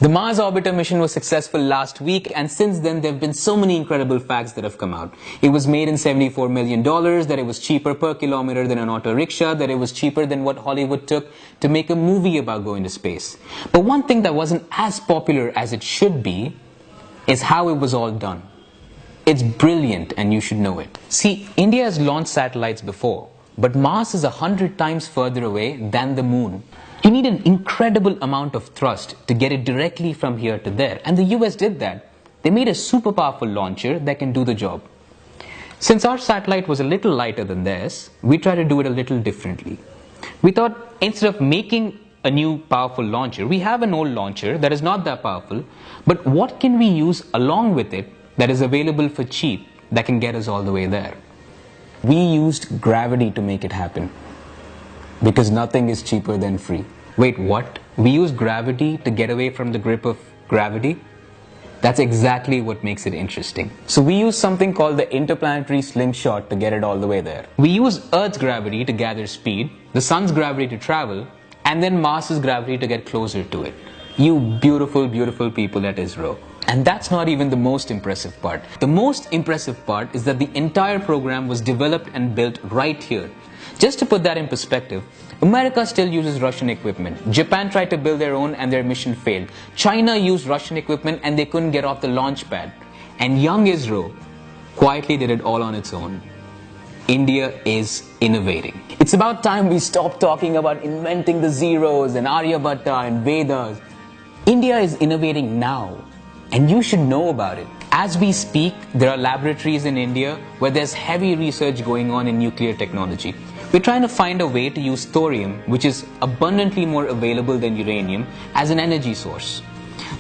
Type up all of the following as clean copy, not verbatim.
The Mars orbiter mission was successful last week, and since then there have been so many incredible facts that have come out. It was made in $74 million, that it was cheaper per kilometer than an auto rickshaw, that it was cheaper than what Hollywood took to make a movie about going to space. But one thing that wasn't as popular as it should be is how it was all done. It's brilliant and you should know it. See, India has launched satellites before, but Mars is 100 times further away than the moon. You need an incredible amount of thrust to get it directly from here to there, and the US did that. They made a super powerful launcher that can do the job. Since our satellite was a little lighter than theirs, we tried to do it a little differently. We thought instead of making a new powerful launcher, we have an old launcher that is not that powerful, but what can we use along with it that is available for cheap that can get us all the way there? We used gravity to make it happen. Because nothing is cheaper than free. Wait, what? We use gravity to get away from the grip of gravity? That's exactly what makes it interesting. So we use something called the interplanetary slingshot to get it all the way there. We use Earth's gravity to gather speed, the Sun's gravity to travel, and then Mars's gravity to get closer to it. You beautiful, beautiful people at ISRO. And that's not even the most impressive part. The most impressive part is that the entire program was developed and built right here. Just to put that in perspective, America still uses Russian equipment. Japan tried to build their own and their mission failed. China used Russian equipment and they couldn't get off the launch pad. And young ISRO quietly did it all on its own. India is innovating. It's about time we stop talking about inventing the zeros and Aryabhatta and Vedas. India is innovating now, and you should know about it. As we speak, there are laboratories in India where there's heavy research going on in nuclear technology. We're trying to find a way to use thorium, which is abundantly more available than uranium, as an energy source.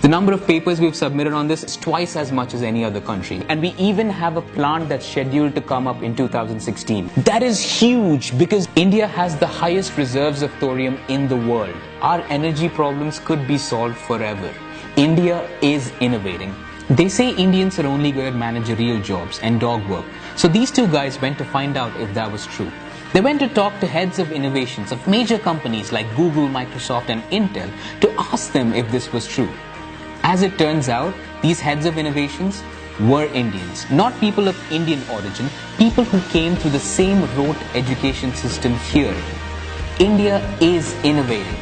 The number of papers we've submitted on this is twice as much as any other country. And we even have a plant that's scheduled to come up in 2016. That is huge because India has the highest reserves of thorium in the world. Our energy problems could be solved forever. India is innovating. They say Indians are only good at managerial jobs and dog work. So these two guys went to find out if that was true. They went to talk to heads of innovations of major companies like Google, Microsoft and Intel to ask them if this was true. As it turns out, these heads of innovations were Indians, not people of Indian origin, people who came through the same rote education system here. India is innovating.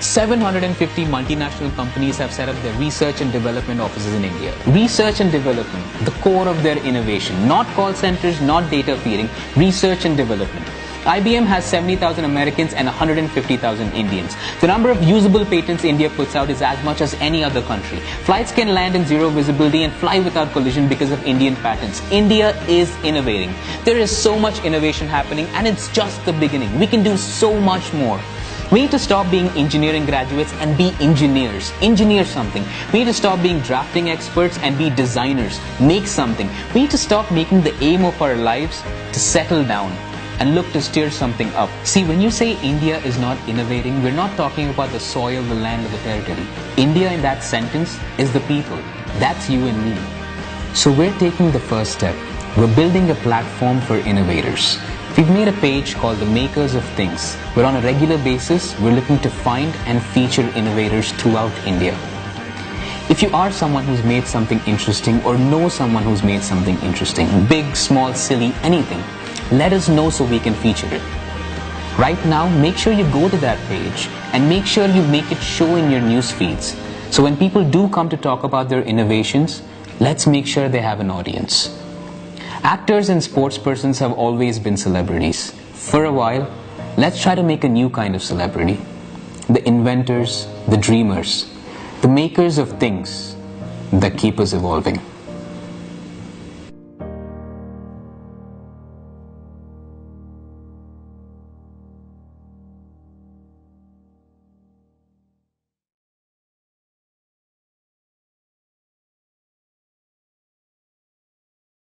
750 multinational companies have set up their research and development offices in India. Research and development, the core of their innovation, not call centers, not data feeding, research and development. IBM has 70,000 Americans and 150,000 Indians. The number of usable patents India puts out is as much as any other country. Flights can land in zero visibility and fly without collision because of Indian patents. India is innovating. There is so much innovation happening and it's just the beginning. We can do so much more. We need to stop being engineering graduates and be engineers. Engineer something. We need to stop being drafting experts and be designers. Make something. We need to stop making the aim of our lives to settle down and look to steer something up. See, when you say India is not innovating, we're not talking about the soil, the land, or the territory. India in that sentence is the people. That's you and me. So we're taking the first step. We're building a platform for innovators. We've made a page called The Makers of Things, where on a regular basis, we're looking to find and feature innovators throughout India. If you are someone who's made something interesting or know someone who's made something interesting, big, small, silly, anything, let us know so we can feature it. Right now, make sure you go to that page and make sure you make it show in your news feeds. So when people do come to talk about their innovations, let's make sure they have an audience. Actors and sportspersons have always been celebrities. For a while, let's try to make a new kind of celebrity. The inventors, the dreamers, the makers of things that keep us evolving.